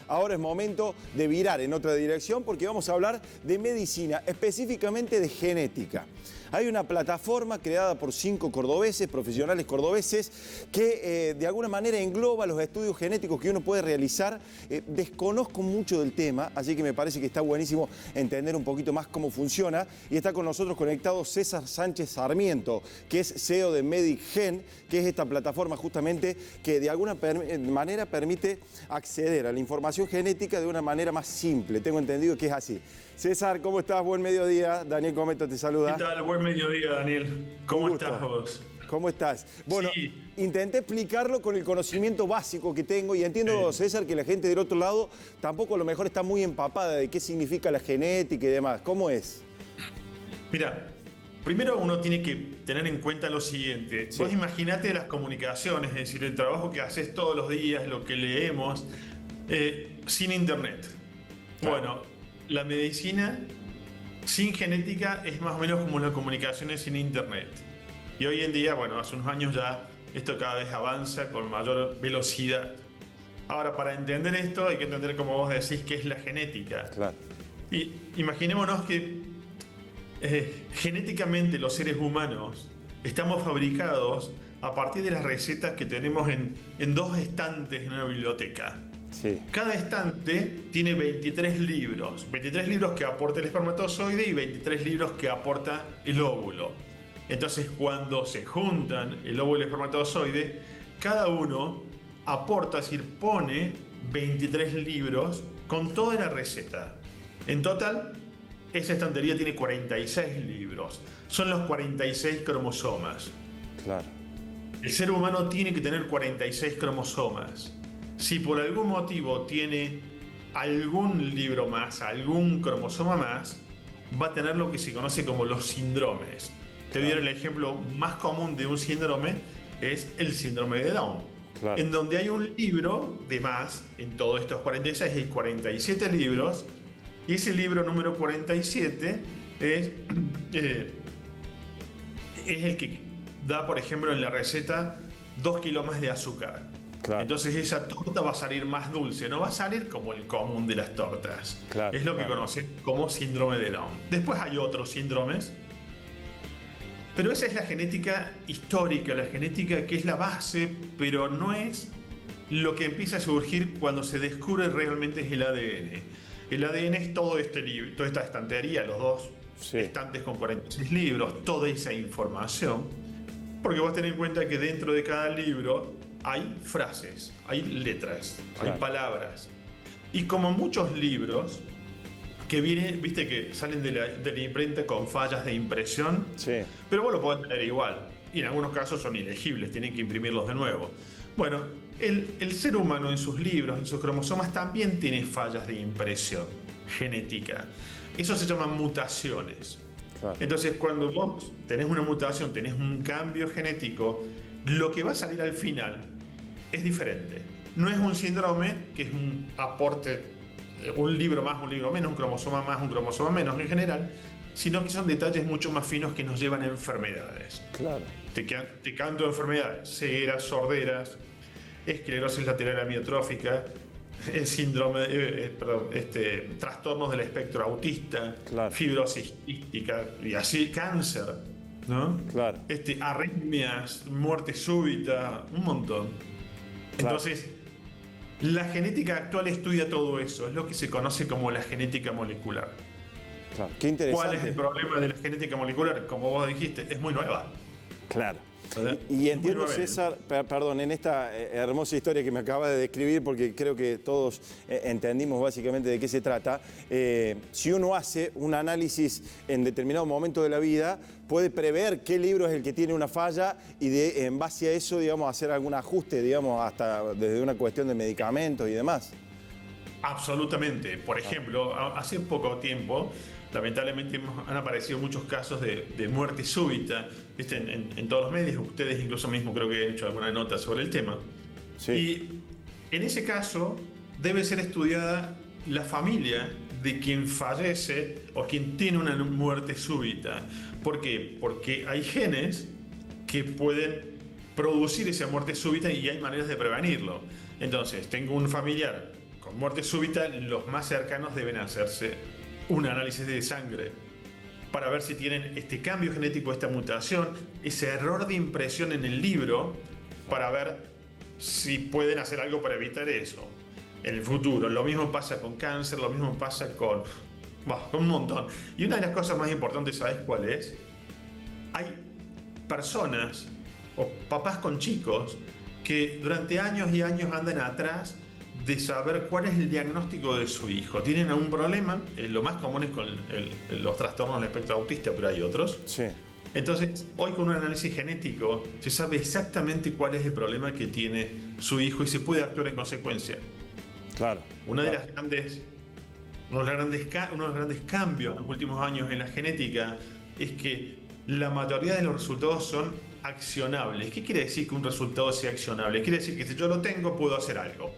ahora es momento de virar en otra dirección porque vamos a hablar de medicina, específicamente de genética. Hay una plataforma creada por 5 cordobeses, profesionales cordobeses, que de alguna manera engloba los estudios genéticos que uno puede realizar. Desconozco mucho del tema, así que me parece que está buenísimo entender un poquito más cómo funciona. Y está con nosotros conectado César Sánchez Sarmiento, que es CEO de MedicGen, que es esta plataforma justamente que de alguna manera permite acceder a la información genética de una manera más simple. Tengo entendido que es así. César, ¿cómo estás? Buen mediodía. Daniel Cometo te saluda. ¿Qué tal? Buen mediodía, Daniel. ¿Cómo estás vos? ¿Cómo estás? Bueno, sí. Intenté explicarlo con el conocimiento básico que tengo y entiendo, César, que la gente del otro lado tampoco a lo mejor está muy empapada de qué significa la genética y demás. ¿Cómo es? Mira, primero uno tiene que tener en cuenta lo siguiente. Sí. Vos imaginate las comunicaciones, es decir, el trabajo que haces todos los días, lo que leemos, sin internet. Claro. Bueno, la medicina sin genética es más o menos como las comunicaciones sin internet. Y hoy en día, bueno, hace unos años ya esto cada vez avanza con mayor velocidad. Ahora, para entender esto hay que entender, como vos decís, qué es la genética. Claro. Y imaginémonos que genéticamente los seres humanos estamos fabricados a partir de las recetas que tenemos en 2 estantes en una biblioteca. Sí. Cada estante tiene 23 libros. 23 libros que aporta el espermatozoide y 23 libros que aporta el óvulo. Entonces, cuando se juntan el óvulo y el espermatozoide, cada uno aporta, es decir, pone 23 libros con toda la receta. En total, esa estantería tiene 46 libros. Son los 46 cromosomas. Claro. El ser humano tiene que tener 46 cromosomas. Si por algún motivo tiene algún libro más, algún cromosoma más, va a tener lo que se conoce como los síndromes. Te voy a dar el ejemplo más común de un síndrome, es el síndrome de Down. Claro. En donde hay un libro de más, en todos estos 46 hay 47 libros, y ese libro número 47 es el que da, por ejemplo, en la receta 2 kilos más de azúcar. Claro. Entonces esa torta va a salir más dulce, no va a salir como el común de las tortas. Claro, es lo que conocen como síndrome de Down. Después hay otros síndromes, pero esa es la genética histórica, la genética que es la base, pero no es lo que empieza a surgir cuando se descubre realmente es el ADN. El ADN es todo este libro, toda esta estantería, los 2 estantes con 46 libros, toda esa información, porque vos tenés en cuenta que dentro de cada libro hay frases, hay letras, claro, hay palabras. Y como muchos libros que vienen, viste que salen de la imprenta con fallas de impresión, sí, pero vos lo podés tener igual. Y en algunos casos son ilegibles, tienen que imprimirlos de nuevo. Bueno, el ser humano en sus libros, en sus cromosomas, también tiene fallas de impresión genética. Eso se llaman mutaciones. Claro. Entonces, cuando vos tenés una mutación, tenés un cambio genético, lo que va a salir al final es diferente. No es un síndrome que es un aporte, un libro más, un libro menos, un cromosoma más, un cromosoma menos en general, sino que son detalles mucho más finos que nos llevan a enfermedades. Claro. Te canto enfermedades, cegueras, sorderas, esclerosis lateral amiotrófica, el síndrome, trastornos del espectro autista, claro, fibrosis quística y así, cáncer, ¿no? Claro. Arritmias, muerte súbita, un montón. Claro. Entonces, la genética actual estudia todo eso, es lo que se conoce como la genética molecular. Claro. Qué interesante. ¿Cuál es el problema de la genética molecular? Como vos dijiste, es muy nueva. Claro. Y entiendo, César, perdón, en esta hermosa historia que me acaba de describir, porque creo que todos entendimos básicamente de qué se trata, si uno hace un análisis en determinado momento de la vida, puede prever qué libro es el que tiene una falla y en base a eso, digamos, hacer algún ajuste, digamos, hasta desde una cuestión de medicamentos y demás. Absolutamente. Por ejemplo, hace poco tiempo, lamentablemente han aparecido muchos casos de muerte súbita, ¿viste? En todos los medios, ustedes incluso mismo creo que han hecho alguna nota sobre el tema. Sí. Y en ese caso debe ser estudiada la familia de quien fallece o quien tiene una muerte súbita. ¿Por qué? Porque hay genes que pueden producir esa muerte súbita y hay maneras de prevenirlo. Entonces, tengo un familiar con muerte súbita, los más cercanos deben hacerse un análisis de sangre para ver si tienen este cambio genético, esta mutación, ese error de impresión en el libro, para ver si pueden hacer algo para evitar eso en el futuro. Lo mismo pasa con cáncer, lo mismo pasa con un montón. Y una de las cosas más importantes, ¿sabes cuál es? Hay personas o papás con chicos que durante años y años andan atrás de saber cuál es el diagnóstico de su hijo. ¿Tienen algún problema? Lo más común es con los trastornos del espectro autista, pero hay otros. Sí. Entonces, hoy con un análisis genético se sabe exactamente cuál es el problema que tiene su hijo y se puede actuar en consecuencia. Claro. Uno de los grandes cambios en los últimos años en la genética es que la mayoría de los resultados son accionables. ¿Qué quiere decir que un resultado sea accionable? Quiere decir que si yo lo tengo, puedo hacer algo.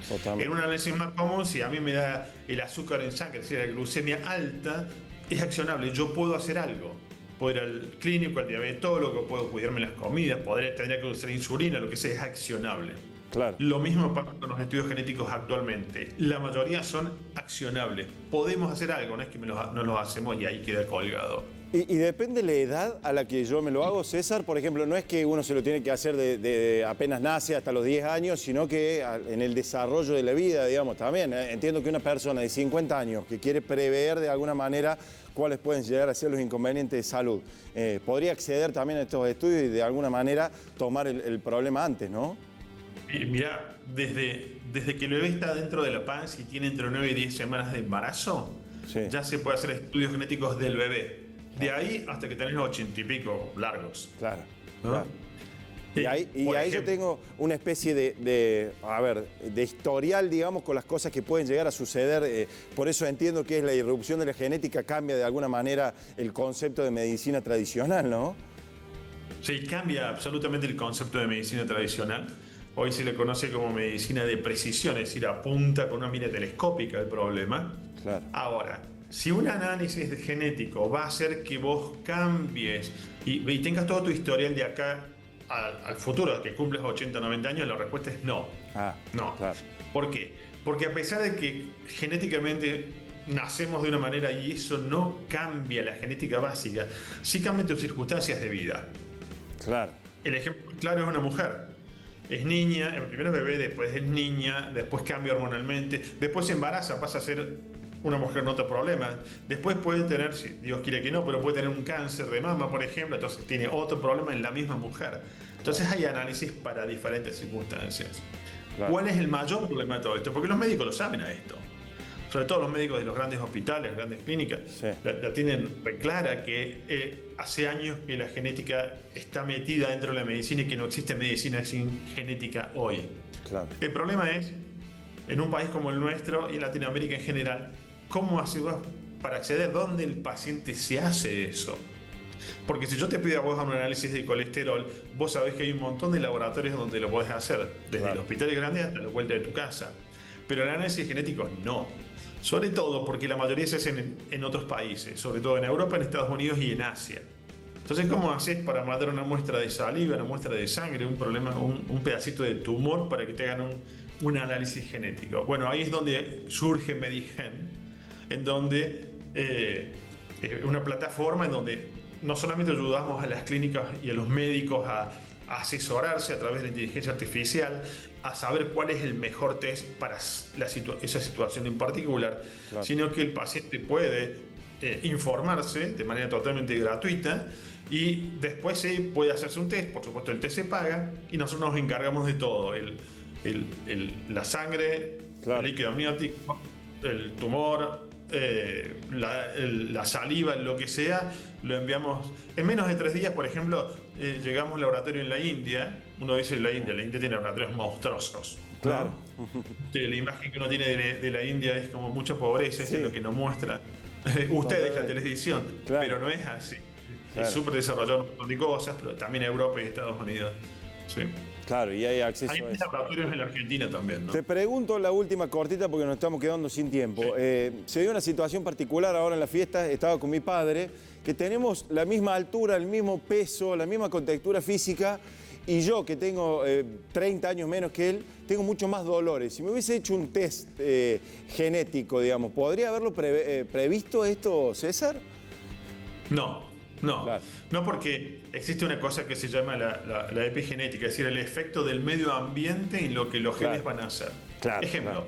Totalmente. En un análisis más común, si a mí me da el azúcar en sangre, es decir, la glucemia alta, es accionable. Yo puedo hacer algo. Puedo ir al clínico, al diabetólogo, puedo cuidarme las comidas, tendría que usar insulina, lo que sea, es accionable. Claro. Lo mismo pasa con los estudios genéticos actualmente. La mayoría son accionables. Podemos hacer algo, no es que no los hacemos y ahí queda colgado. Y depende de la edad a la que yo me lo hago, César. Por ejemplo, no es que uno se lo tiene que hacer de apenas nace hasta los 10 años, sino que en el desarrollo de la vida, digamos, también. Entiendo que una persona de 50 años que quiere prever de alguna manera cuáles pueden llegar a ser los inconvenientes de salud, podría acceder también a estos estudios y de alguna manera tomar el problema antes, ¿no? Mirá, desde que el bebé está dentro de la panza y tiene entre 9 y 10 semanas de embarazo, sí, ya se puede hacer estudios genéticos del bebé. De ahí hasta que tenés los 80 y pico largos. Claro, ¿no? Claro. Y ahí yo tengo una especie de historial, digamos, con las cosas que pueden llegar a suceder. Por eso entiendo que es la irrupción de la genética, cambia de alguna manera el concepto de medicina tradicional, ¿no? Sí, cambia absolutamente el concepto de medicina tradicional. Hoy se le conoce como medicina de precisión, es decir, apunta con una mira telescópica al problema. Claro. Ahora, si un análisis genético va a hacer que vos cambies y tengas todo tu historial de acá al futuro, que cumples 80 o 90 años, la respuesta es no. No. Claro. ¿Por qué? Porque a pesar de que genéticamente nacemos de una manera y eso no cambia la genética básica, sí cambian tus circunstancias de vida. Claro. El ejemplo claro es una mujer. Es niña, primero es bebé, después es niña, después cambia hormonalmente, después se embaraza, pasa a ser una mujer con otro problema. Después puede tener, si Dios quiere que no, pero puede tener un cáncer de mama, por ejemplo, entonces tiene otro problema en la misma mujer. Entonces hay análisis para diferentes circunstancias. Claro. ¿Cuál es el mayor problema de todo esto? Porque los médicos lo saben a esto. Sobre todo los médicos de los grandes hospitales, grandes clínicas, sí, la tienen clara que hace años que la genética está metida dentro de la medicina y que no existe medicina sin genética hoy. Claro. El problema es, en un país como el nuestro y en Latinoamérica en general, ¿cómo haces vos para acceder? ¿Dónde el paciente se hace eso? Porque si yo te pido a vos un análisis de colesterol, vos sabés que hay un montón de laboratorios donde lo podés hacer, desde el hospital grande hasta la vuelta de tu casa. Pero el análisis genético no. Sobre todo porque la mayoría se hacen en otros países, sobre todo en Europa, en Estados Unidos y en Asia. Entonces, ¿cómo haces para mandar una muestra de saliva, una muestra de sangre, un pedacito de tumor para que te hagan un análisis genético? Bueno, ahí es donde surge Medigen, en donde una plataforma en donde no solamente ayudamos a las clínicas y a los médicos a asesorarse a través de la inteligencia artificial, a saber cuál es el mejor test para esa situación en particular, claro, sino que el paciente puede informarse de manera totalmente gratuita y después puede hacerse un test. Por supuesto, el test se paga y nosotros nos encargamos de todo, la sangre, claro, el líquido amniótico, el tumor, la saliva, lo que sea, lo enviamos en menos de 3 días. Por ejemplo, llegamos al laboratorio en la India. Uno dice la India tiene laboratorios monstruosos, ¿no? Claro. La imagen que uno tiene de la India es como mucha pobreza, sí, es lo que nos muestra ustedes, la televisión, claro, pero no es así. Claro. Es súper desarrollado un montón de cosas, pero también Europa y Estados Unidos. Sí. Claro, y hay acceso a eso. Hay laboratorios en la Argentina también, ¿no? Te pregunto la última cortita porque nos estamos quedando sin tiempo. Sí. Se dio una situación particular ahora en la fiesta, estaba con mi padre, que tenemos la misma altura, el mismo peso, la misma contextura física, y yo que tengo 30 años menos que él, tengo mucho más dolores. Si me hubiese hecho un test genético, digamos, ¿podría haberlo previsto esto, César? No. Claro. No, porque existe una cosa que se llama la epigenética, es decir, el efecto del medio ambiente en lo que los genes van a hacer. Ejemplo,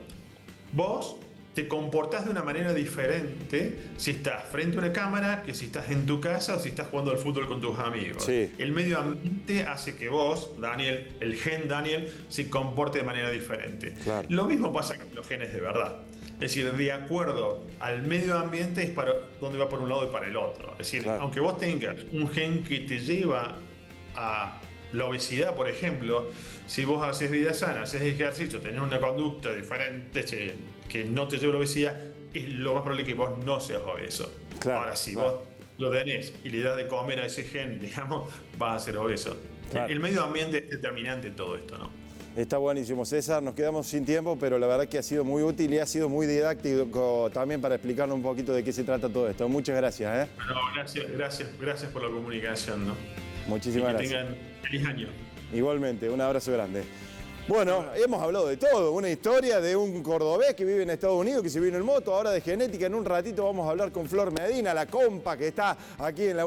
vos te comportás de una manera diferente si estás frente a una cámara que si estás en tu casa o si estás jugando al fútbol con tus amigos. Sí. El medio ambiente hace que vos, Daniel, el gen Daniel, se comporte de manera diferente. Claro. Lo mismo pasa con los genes de verdad. Es decir, de acuerdo al medio ambiente es para donde va por un lado y para el otro. Es decir, aunque vos tengas un gen que te lleva a la obesidad, por ejemplo, si vos haces vida sana, haces ejercicio, tenés una conducta diferente que no te lleva a la obesidad, es lo más probable que vos no seas obeso. Ahora, si vos lo tenés y le das de comer a ese gen, digamos, vas a ser obeso. El medio ambiente es determinante en todo esto, ¿no? Está buenísimo, César. Nos quedamos sin tiempo, pero la verdad que ha sido muy útil y ha sido muy didáctico también para explicarnos un poquito de qué se trata todo esto. Muchas gracias. No, gracias por la comunicación, ¿no? Muchísimas gracias. Que tengan feliz año. Igualmente, un abrazo grande. Bueno, hemos hablado de todo, una historia de un cordobés que vive en Estados Unidos, que se vino en moto, ahora de genética. En un ratito vamos a hablar con Flor Medina, la compa que está aquí en los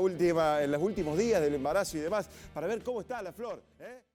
últimos días del embarazo y demás, para ver cómo está la Flor, ¿eh?